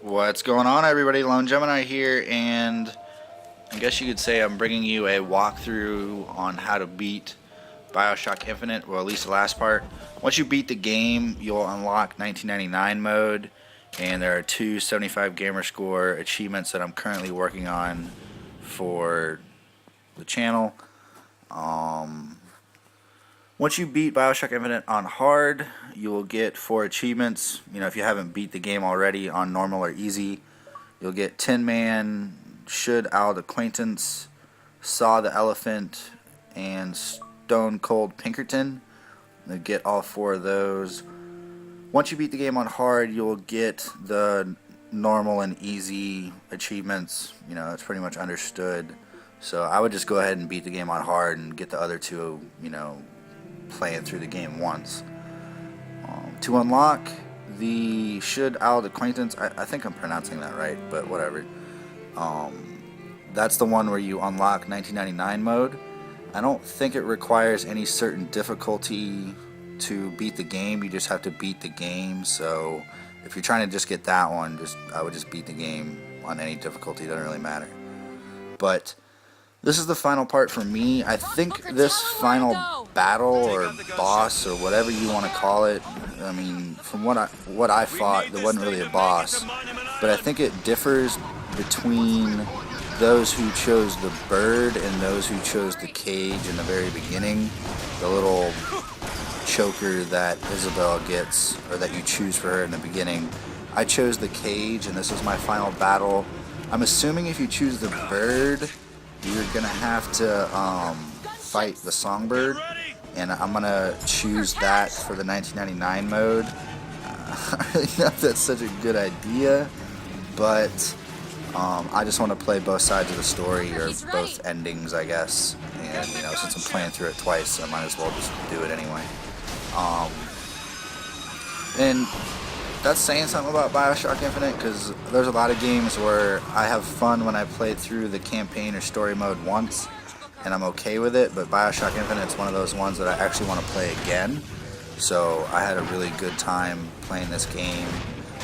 What's going on, everybody? LoneGemini here, and I guess you could say I'm bringing you a walkthrough on how to beat Bioshock Infinite, or at least the last part. Once you beat the game, you'll unlock 1999 mode, and there are two 75 gamer score achievements that I'm currently working on for the channel. Once you beat Bioshock Infinite on hard, you will get 4 achievements. You know, if you haven't beat the game already on normal or easy, you'll get Tin Man, Should Old Acquaintance, Saw the Elephant, and Stone Cold Pinkerton. You'll get all 4 of those. Once you beat the game on hard, you'll get the normal and easy achievements. You know, it's pretty much understood. So I would just go ahead and beat the game on hard and get the other 2, you know, playing through the game once. To unlock the Should Old Acquaintance, I think I'm pronouncing that right, but whatever. That's the one where you unlock 1999 mode. I don't think it requires any certain difficulty to beat the game. You just have to beat the game. So if you're trying to just get that one, I would just beat the game on any difficulty. It doesn't really matter. But this is the final part for me. I think this final battle or boss or whatever you want to call it, I mean, from what I fought, there wasn't really a boss, but I think it differs between those who chose the bird and those who chose the cage in the very beginning. The little choker that Isabelle gets, or that you choose for her in the beginning. I chose the cage, and this is my final battle. I'm assuming if you choose the bird, you're gonna have to fight the songbird, and I'm gonna choose that for the 1999 mode. I don't really know if that's such a good idea, but I just want to play both sides of the story, or both endings, I guess. And you know, since I'm playing through it twice, I might as well just do it anyway. And that's saying something about Bioshock Infinite, because there's a lot of games where I have fun when I play through the campaign or story mode once, and I'm okay with it, but Bioshock Infinite's one of those ones that I actually want to play again. So I had a really good time playing this game.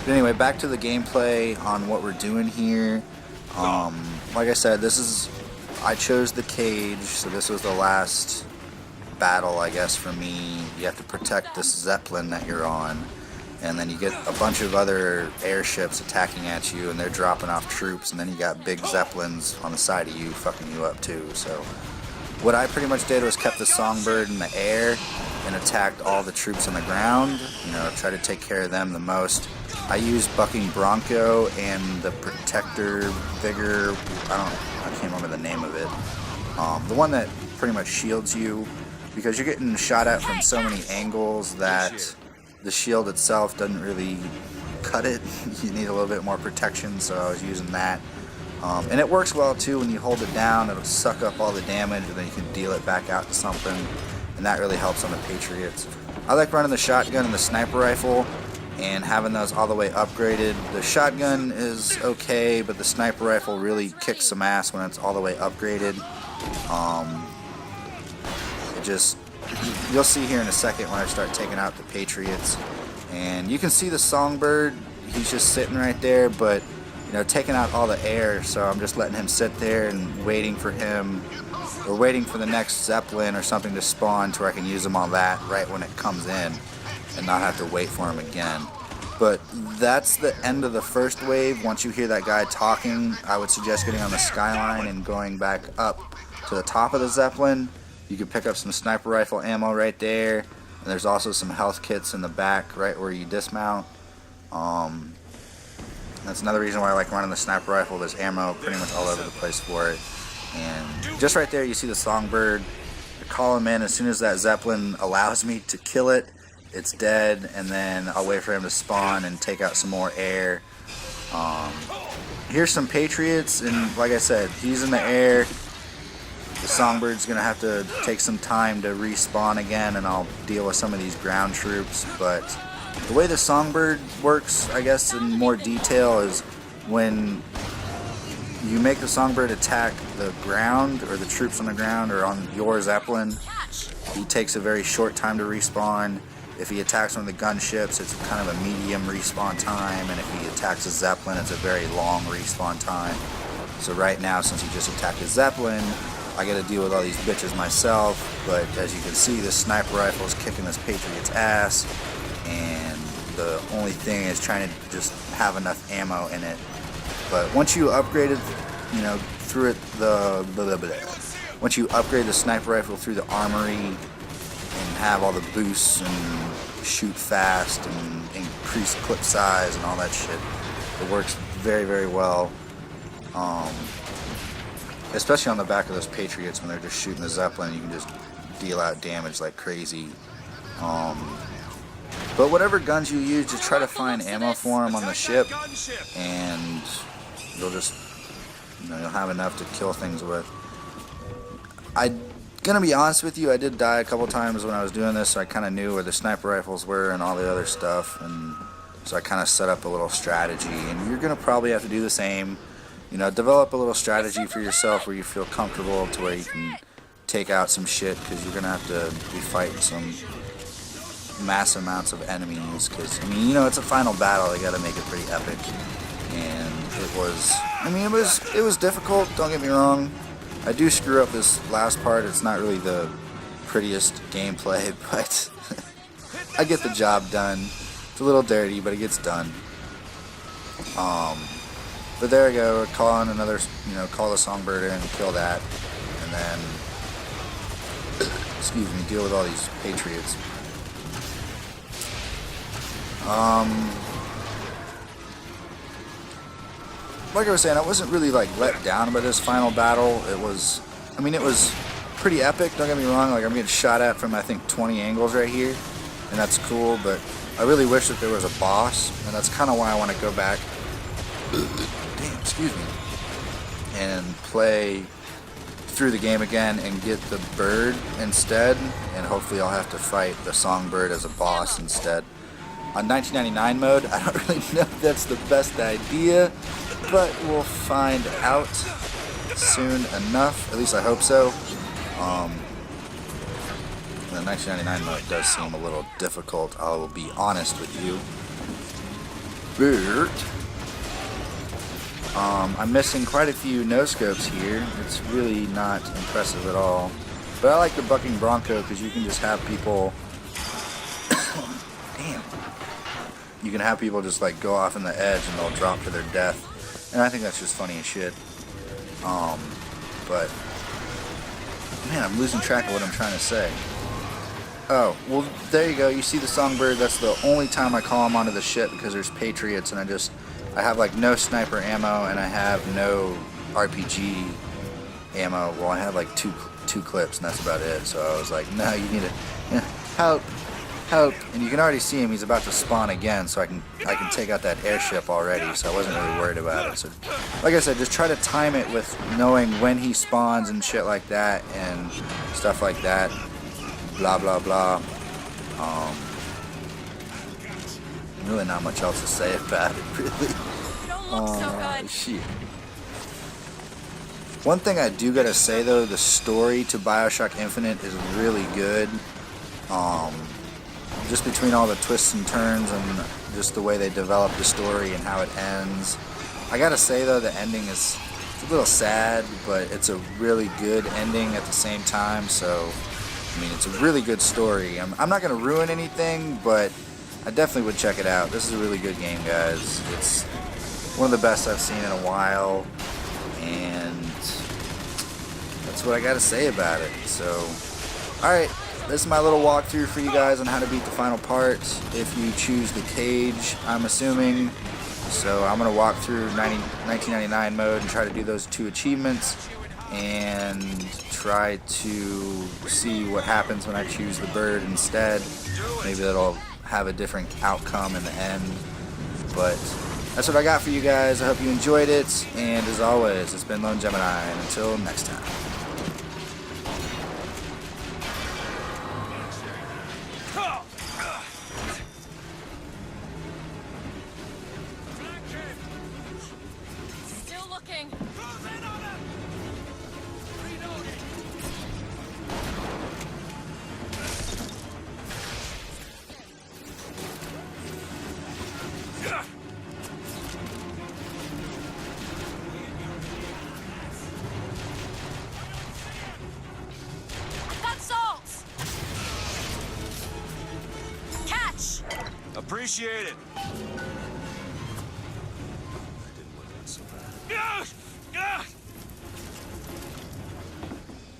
But anyway, back to the gameplay on what we're doing here. Like I said, I chose the cage, so this was the last battle, I guess, for me. You have to protect this Zeppelin that you're on. And then you get a bunch of other airships attacking at you, and they're dropping off troops, and then you got big Zeppelins on the side of you fucking you up too. So what I pretty much did was kept the songbird in the air and attacked all the troops on the ground. You know, try to take care of them the most. I used Bucking Bronco and the Protector Vigor. I can't remember the name of it. The one that pretty much shields you, because you're getting shot at from so many angles that the shield itself doesn't really cut it. You need a little bit more protection, so I was using that. And it works well too. When you hold it down, it'll suck up all the damage, and then you can deal it back out to something, and that really helps on the Patriots. I like running the shotgun and the sniper rifle and having those all the way upgraded. The shotgun is okay, but the sniper rifle really kicks some ass when it's all the way upgraded. You'll see here in a second when I start taking out the Patriots. And you can see the songbird, he's just sitting right there, but you know, taking out all the air, so I'm just letting him sit there and waiting for him, or waiting for the next Zeppelin or something to spawn to where I can use him on that right when it comes in and not have to wait for him again. But that's the end of the first wave. Once you hear that guy talking, I would suggest getting on the skyline and going back up to the top of the Zeppelin. You can pick up some sniper rifle ammo right there, and there's also some health kits in the back right where you dismount. That's another reason why I like running the sniper rifle. There's ammo pretty much all over the place for it. And just right there you see the songbird. I call him in. As soon as that Zeppelin allows me to kill it, it's dead, and then I'll wait for him to spawn and take out some more air. Here's some Patriots, and like I said, he's in the air. The Songbird's going to have to take some time to respawn again, and I'll deal with some of these ground troops. But the way the Songbird works, I guess, in more detail is when you make the Songbird attack the ground, or the troops on the ground, or on your Zeppelin, he takes a very short time to respawn. If he attacks one of the gunships, it's kind of a medium respawn time, and if he attacks a Zeppelin, it's a very long respawn time. So right now, since he just attacked a Zeppelin, I gotta deal with all these bitches myself, but as you can see, this sniper rifle is kicking this Patriot's ass, and the only thing is trying to just have enough ammo in it. But once you upgrade it, you know, through it, once you upgrade the sniper rifle through the armory and have all the boosts and shoot fast and increase clip size and all that shit, it works very, very well. Especially on the back of those Patriots when they're just shooting the Zeppelin, you can just deal out damage like crazy. But whatever guns you use, just try to find ammo for them on the ship, and you'll just, you know, you'll have enough to kill things with. I'm gonna be honest with you, I did die a couple times when I was doing this, so I kind of knew where the sniper rifles were and all the other stuff, and so I kind of set up a little strategy, and you're gonna probably have to do the same. You know, develop a little strategy for yourself where you feel comfortable to where you can take out some shit, because you're gonna have to be fighting some mass amounts of enemies, because I mean, you know, it's a final battle, they gotta make it pretty epic. And it was, I mean, it was difficult, don't get me wrong. I do screw up this last part. It's not really the prettiest gameplay, but I get the job done. It's a little dirty, but it gets done. But there we go, call in another, you know, call the songbird in and kill that, and then, excuse me, deal with all these Patriots. Like I was saying, I wasn't really like let down by this final battle. It was, I mean, it was pretty epic, don't get me wrong. Like, I'm getting shot at from I think 20 angles right here, and that's cool, but I really wish that there was a boss, and that's kind of why I want to go back, damn, excuse me, and play through the game again and get the bird instead, and hopefully I'll have to fight the songbird as a boss instead. On 1999 mode, I don't really know if that's the best idea, but we'll find out soon enough. At least I hope so. The 1999 mode does seem a little difficult, I will be honest with you. But I'm missing quite a few no-scopes here. It's really not impressive at all. But I like the bucking bronco because you can just have people... Damn. You can have people just like go off in the edge and they'll drop to their death. And I think that's just funny as shit. But... Man, I'm losing track of what I'm trying to say. Oh, well, there you go. You see the songbird. That's the only time I call him onto the ship because there's Patriots, and I have like no sniper ammo, and I have no RPG ammo. Well, I have like two clips, and that's about it. So I was like, no, you need to help. And you can already see him. He's about to spawn again, so I can take out that airship already. So I wasn't really worried about it. So, like I said, just try to time it with knowing when he spawns and shit like that, and stuff like that. Blah blah blah. Really not much else to say about it, really. Shit. One thing I do gotta say though, the story to Bioshock Infinite is really good. Just between all the twists and turns and just the way they develop the story and how it ends. I gotta say though, the ending is a little sad, but it's a really good ending at the same time. So, I mean, it's a really good story. I'm not going to ruin anything, but I definitely would check it out. This is a really good game, guys. It's one of the best I've seen in a while, and that's what I got to say about it. So, alright, this is my little walkthrough for you guys on how to beat the final part if you choose the cage, I'm assuming. So I'm going to walk through 1999 mode and try to do those 2 achievements, and try to see what happens when I choose the bird instead. Maybe that'll have a different outcome in the end. But that's what I got for you guys. I hope you enjoyed it, and as always, it's been LoneGemini, and until next time. Still looking. Appreciate it.